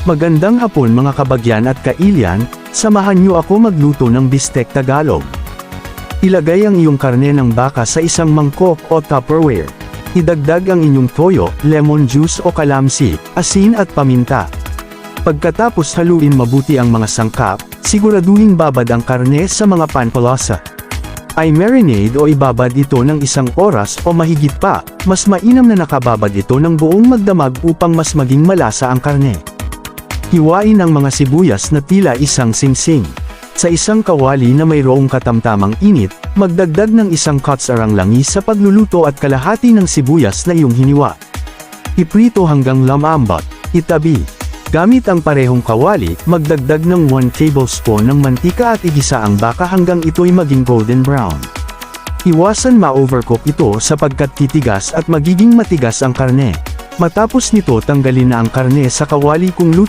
Magandang hapon mga kabagyan at kailyan, samahan niyo ako magluto ng bistek Tagalog. Ilagay ang iyong karne ng baka sa isang mangkok o Tupperware. Idagdag ang inyong toyo, lemon juice o kalamsi, asin at paminta. Pagkatapos haluin mabuti ang mga sangkap, siguraduhin babad ang karne sa mga panpalasa. Ay marinade o ibabad ito ng 1 oras o mahigit pa, mas mainam na nakababad ito ng buong magdamag upang mas maging malasa ang karne. Hiwain ang mga sibuyas na tila isang singsing. Sa isang kawali na mayroong katamtamang init, magdagdag ng 1 kutsarang langis sa pagluluto at kalahati ng sibuyas na iyong hiniwa. Iprito hanggang lumambot. Itabi. Gamit ang parehong kawali, magdagdag ng 1 tablespoon ng mantika at igisa ang baka hanggang ito'y maging golden brown. Iwasan ma-overcook ito sapagkat titigas at magiging matigas ang karne. Matapos nito tanggalin na ang karne sa kawali kung